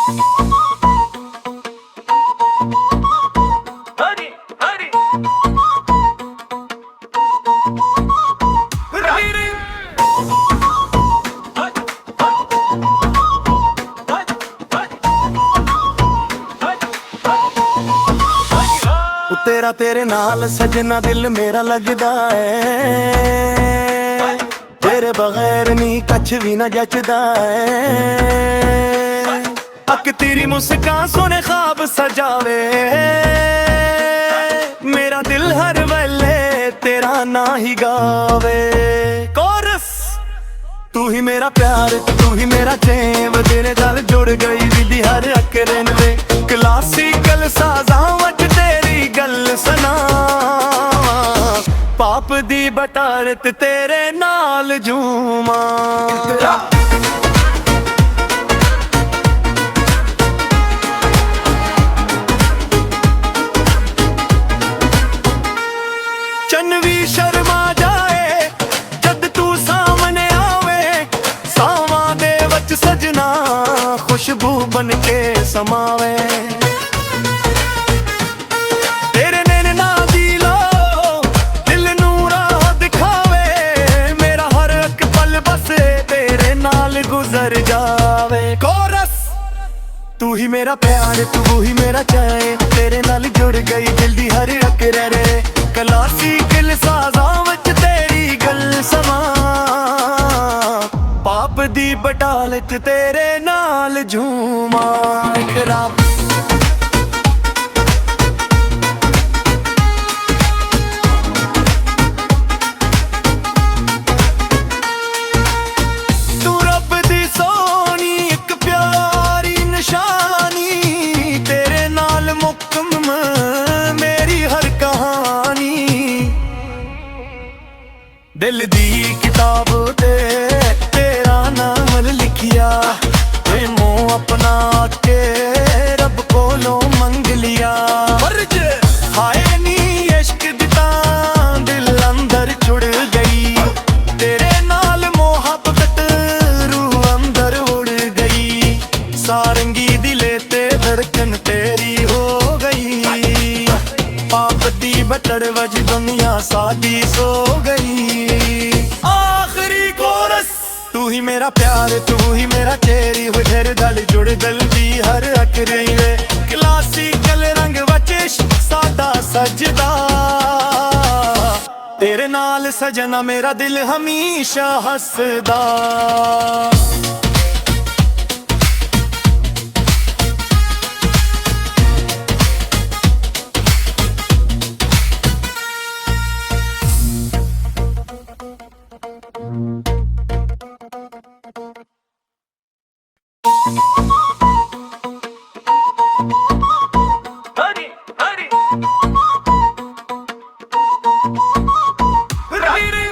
हरी हरी हरी तेरा तेरे नाल सजना दिल मेरा लगदा है, तेरे बगैर नी कछ भी ना जचदा है। अक तेरी मुस्कान सोने ख्वाब सजावे, मेरा दिल हर वेले तेरा ना ही गावे। कोरस तू ही मेरा प्यार, तू ही मेरा चैन, तेरे नाल जुड़ गई दिल हर अकरन वे। क्लासिकल साज़ां वच तेरी गल सुना, पाप दी बटारत तेरे नाल झूमा। चन्न भी शर्मा जाए जद तू सामने आवे, सावां दे वच सजना खुशबू बन के समावे। तेरे नैना दी लो दिल नू राह दिखावे, मेरा हर एक पल बस तेरे नाल गुजर जावे। कोरस तू ही मेरा प्यार, तू ही मेरा चैन, तेरे नाल जुड़ गई दिल दी हर अकरर। क्लासिकल साज़ां वच तेरी गल समा, पाप दी बटालत तेरे नाल झूमा। खराब तू रब दी सोनी एक प्यारी निशानी, तेरे नाल मुकम्म मेरी हर कहानी। दिल दी किताब ते तेरा नाम लिखिया, प्रेमो अपना के रब कोलों मंग लिया। हाय नी इश्क दिता दिल अंदर चुड़ गई, तेरे नाल मोहब्बत रूह अंदर उड़ गई। सारंगी दिले ते धड़कन तेरी हो गई, पाप दी बटड़ वज दुनिया साडी सो गई। आखिरी कोरस तू ही मेरा प्यार, तू ही मेरा चेरी, फिर दल जुड़ दल दी हर अकरई वे। क्लासिकल रंग वच सादा सजदा, तेरे नाल सजना मेरा दिल हमेशा हसदा। हरी हरी हरी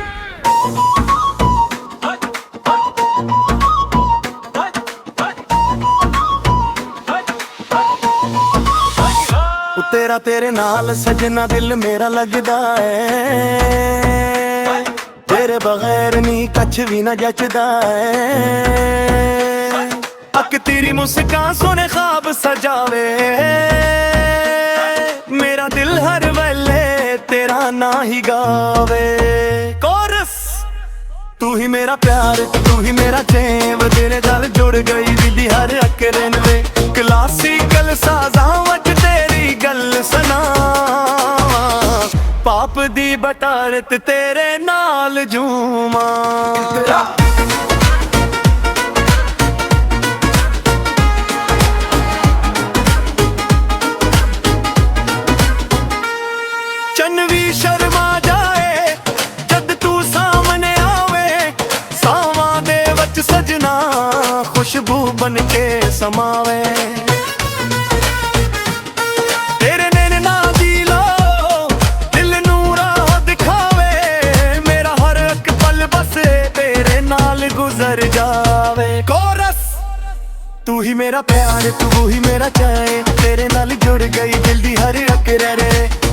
तेरा तेरे नाल सजना दिल मेरा लगदा है, तेरे बगैर नी कछ भी ना जचदा है। अक तेरी मुस्कान सोने ख्वाब सजावे, मेरा दिल हर वेले तेरा ना ही गावे। कोरस तू ही मेरा प्यार, तू ही मेरा चैन, तेरे नाल जुड़ गई दिल हर अकरन वे। क्लासिकल साज़ां वच तेरी गल सुना, पाप दी बटारत तेरे नाल झूमा। चन्न भी शर्मा जाए जद तू सामने आवे, सावां दे वच सजना खुशबू बन के समावे। तेरे नैना दी लो दिल नू राह दिखावे, मेरा हर एक पल बस तेरे नाल गुजर जावे। कोरस तू ही मेरा प्यार, तू ही मेरा चैन, तेरे नाल जुड़ गई दिल दी हर अकरर।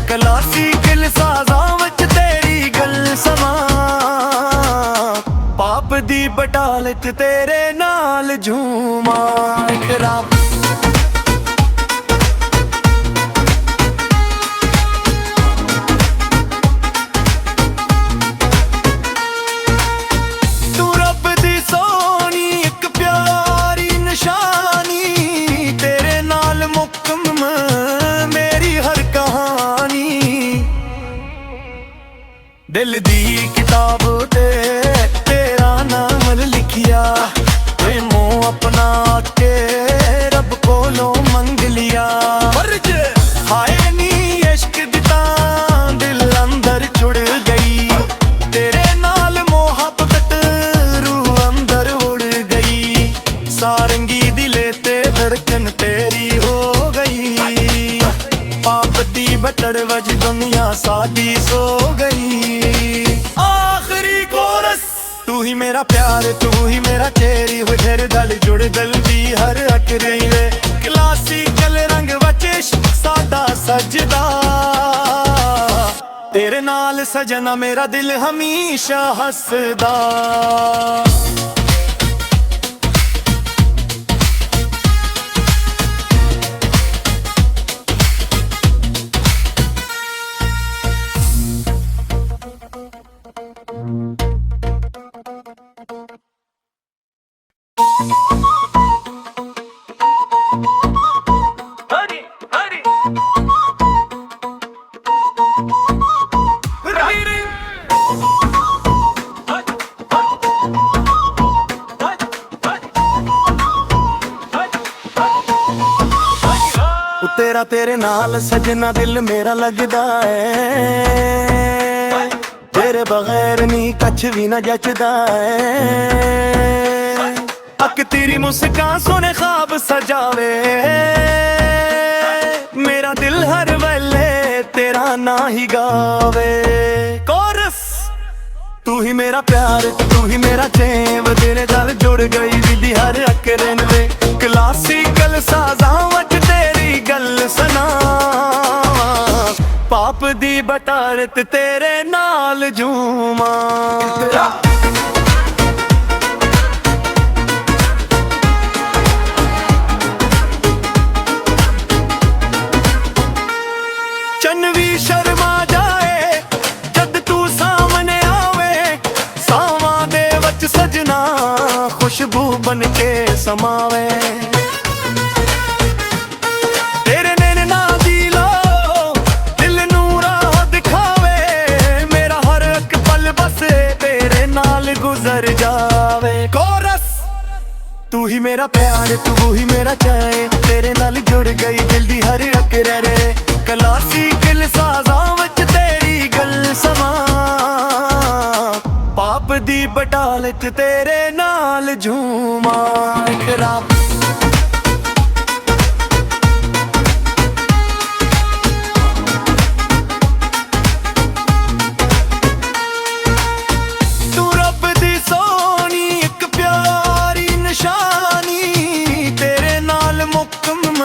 क्लासिकल साज़ां वच तेरी गल समा, पाप दी बटालत तेरे नाल झूमा। खराब ਦਿਲ ਦੀ ਕਿਤਾਬ ਤੇ ਤੇਰਾ ਨਾਮ ਲਿਖਿਆ ਤੇ ਮੂੰਹ ਆਪਣਾ ਕੇ ਰੱਬ ਕੋਲੋਂ ਮੰਗ ਲਿਆ ਹਾਏ ਨੀ ਇਸ਼ਕ ਦੀ ਤਾਂ ਦਿਲ ਅੰਦਰ ਚੁੜ ਗਈ ਤੇਰੇ ਨਾਲ ਮੁਹੱਬਤ ਰੂਹ ਅੰਦਰ ਉੜ ਗਈ ਸਾਰੰਗੀ ਦਿਲੇ ਤੇ ਧੜਕਨ ਤੇਰੀ ਹੋ ਗਈ ਪਾਪ ਦੀ ਬਟੜ ਵਜ ਦੁਨੀਆ ਸਾਡੀ ਸੋ ਗਈ ਆਖਰੀ ਕੋਰਸ ਤੂੰ ਹੀ ਮੇਰਾ ਪਿਆਰ ਤੂੰ ਹੀ ਮੇਰਾ ਚੇਰੀ ਹੋਏ ਫਿਰ ਦਲ ਜੁੜ ਦਿਲ ਦੀ ਹਰ ਅੱਖ ਰਹੀ ਵੇ ਕਲਾਸੀਕਲ ਰੰਗ ਵਿੱਚ ਇਸ਼ਕ ਸਾਡਾ ਸਜਦਾ ਤੇਰੇ ਨਾਲ ਸਜਣਾ ਮੇਰਾ ਦਿਲ ਹਮੇਸ਼ਾ ਹੱਸਦਾ Hurry, hurry. Hurry. ਤੇਰਾ ਤੇਰੇ ਨਾਲ ਸਜਣਾ ਦਿਲ ਮੇਰਾ ਲੱਗਦਾ ਏ ਤੇਰੇ ਬਗੈਰ ਨੀ ਕੱਛ ਵੀ ਨਾ ਜੱਚਦਾ ਏ ਅੱਖ ਤੇਰੀ ਮੁਸਕਾਨ ਸੋਹਣੇ ख्वाब ਸਜਾਵੇ ਮੇਰਾ ਦਿਲ ਹਰ ਵੇਲੇ ਤੇਰਾ ਨਾਂ ਹੀ ਗਾਵੇ ਕੋਰਸ ਤੂੰ ਹੀ ਮੇਰਾ ਪਿਆਰ ਤੂੰ ਹੀ ਮੇਰਾ ਚੈਨ ਤੇਰੇ ਨਾਲ ਜੁੜ ਗਈ ਦਿਲ ਦੀ ਹਰ ਅੱਖ ਰਹਿੰਦੇ ਕਲਾਸੀਕਲ ਸਾਜ਼ਾਂ ਵਿੱਚ ਤੇਰੀ ਗੱਲ ਸੁਣਾ ਪਾਪ ਦੀ ਬਟਾਰਤ ਤੇਰੇ ਨਾਲ ਝੂਮਾਂ ਚੰਨ ਵੀ ਸ਼ਰਮਾ ਜਾਏ ਜਦ ਤੂੰ ਸਾਹਮਣੇ ਆਵੇ ਸਾਵਾਂ ਦੇ ਵਿੱਚ ਸਜਣਾ ਖੁਸ਼ਬੂ ਬਨ ਕੇ ਸਮਾਵੇ ਤੇਰੇ ਨੈਣਾ ਦੀ ਲੋ ਦਿਲ ਨੂੰ ਰਾਹ ਦਿਖਾਵੇ ਮੇਰਾ ਹਰ ਇੱਕ ਪਲ ਬਸ ਤੇਰੇ ਨਾਲ ਗੁਜ਼ਰ ਜਾਵੇ ਕੋਰਸ ਤੂੰ ਹੀ ਮੇਰਾ ਪਿਆਰ ਤੂੰ ਹੀ ਮੇਰਾ ਚਾਏ ਤੇਰੇ ਨਾਲ ਜੁੜ ਗਈ ਦਿਲ ਦੀ ਹਰ ਇੱਕ ਰਹਿ ਕਲਾਸੀਕਲ ਸਾਜ਼ਾਂ ਵਿੱਚ ਤੇਰੀ ਗੱਲ ਸਮਾਂ ਪਾਪ ਦੀ ਬਟਾਲਤ ਤੇਰੇ ਨਾਲ ਝੂਮਾਂ ਖਰਾਬ ਤੂੰ ਰੱਬ ਦੀ ਸੋਹਣੀ ਇੱਕ ਪਿਆਰੀ ਨਿਸ਼ਾਨੀ ਤੇਰੇ ਨਾਲ ਮੁਕੰਮ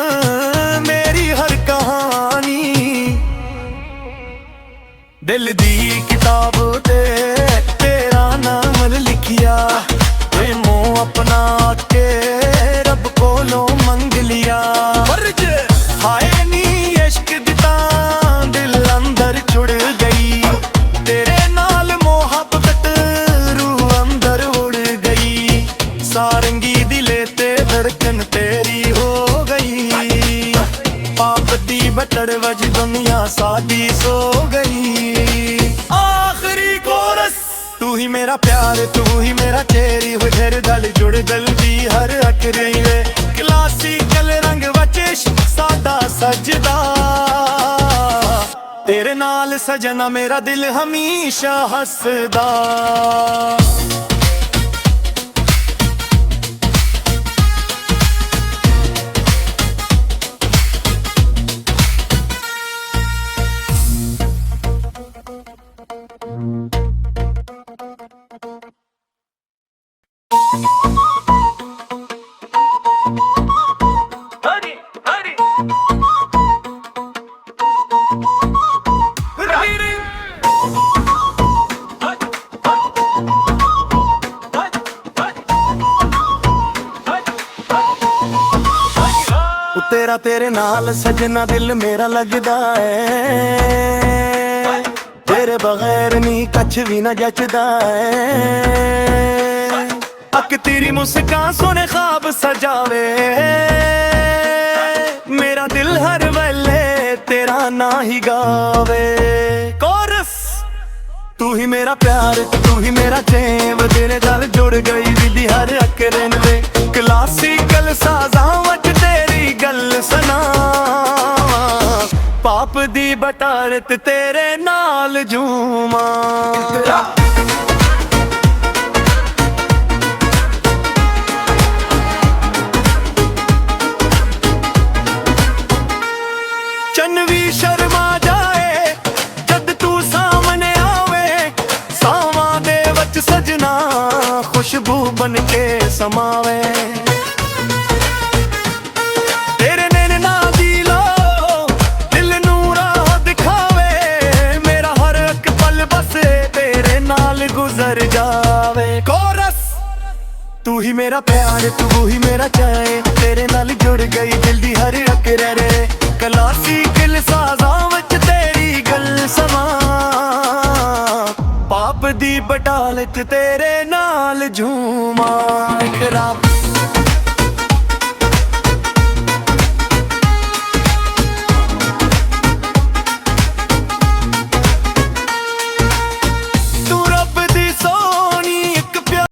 ਮੇਰੀ ਹਰ ਕਹਾਣੀ ਦਿਲ ਦੀ ਕਿਤਾਬ ਤੇ ਤੇਰਾ ਨਾਮ ਲਿਖਿਆ ਤੇ ਮੂੰਹ ਆਪਣਾ ਕੇ ਰੱਬ ਕੋਲੋਂ ਮੰਗ ਲਿਆ ਹਾਏ ਨੀ ਇਸ਼ਕ ਦੀ ਤਾਂ ਦਿਲ ਅੰਦਰ ਚੁੜ ਗਈ ਤੇਰੇ ਨਾਲ ਮੁਹੱਬਤ ਰੂਹ ਅੰਦਰ ਉੜ ਗਈ ਸਾਰੰਗੀ ਦਿਲੇ ਤੇ ਧੜਕਨ ਤੇਰੀ ਹੋ ਗਈ ਪਾਪ ਦੀ ਬਟੜ ਵਜ ਦੁਨੀਆ ਸਾਡੀ ਸੋ ਗਈ ਆਖਰੀ ਕੋਰਸ ਤੂੰ ਹੀ ਮੇਰਾ ਪਿਆਰ ਤੂੰ ਹੀ ਮੇਰਾ ਚੇਰੀ ਹੋਏ ਫਿਰ ਦਲ ਜੁੜ ਦਿਲ ਦੀ ਹਰ ਅੱਖ ਰਹੀ ਵੇ ਕਲਾਸੀਕਲ ਰੰਗ ਵਿੱਚ ਇਸ਼ਕ ਸਾਡਾ ਸਜਦਾ ਤੇਰੇ ਨਾਲ ਸਜਣਾ ਮੇਰਾ ਦਿਲ ਹਮੇਸ਼ਾ ਹੱਸਦਾ Hurry, hurry. Hurry. ਤੇਰਾ ਤੇਰੇ ਨਾਲ ਸਜਣਾ ਦਿਲ ਮੇਰਾ ਲੱਗਦਾ ਏ ਤੇਰੇ ਬਗੈਰ ਨੀ ਕੱਛ ਵੀ ਨਾ ਜੱਚਦਾ ਏ ਅੱਖ ਤੇਰੀ ਮੁਸਕਾਨ ਸੋਹਣੇ ख्वाब ਸਜਾਵੇ ਮੇਰਾ ਦਿਲ ਹਰ ਵੇਲੇ ਤੇਰਾ ਨਾਂ ਹੀ ਗਾਵੇ ਕੋਰਸ ਤੂੰ ਹੀ मेरा प्यार तू ही मेरा चैन तेरे नाल जुड़ गई दिल दी हर अकरन वे क्लासिकल साज़ां वच तेरी गल सुना पाप दी बटारत तेरे नाल झूमा चन भी शर्मा जाए जद तू सामने आवे सावां दे वच सजना खुशबू बन के समावे तेरे नैना दी लो दिल नू राह दिखावे मेरा हर एक पल बसे तेरे नाल गुजर जावे कोरस तू ही मेरा प्यार तू ही मेरा चाहे तेरे नाल जुड़ गई दिल दी हर अकरर क्लासिकल साज़ां वच तेरी गल समा पाप दी बटालत तेरे नाल झूमा खराब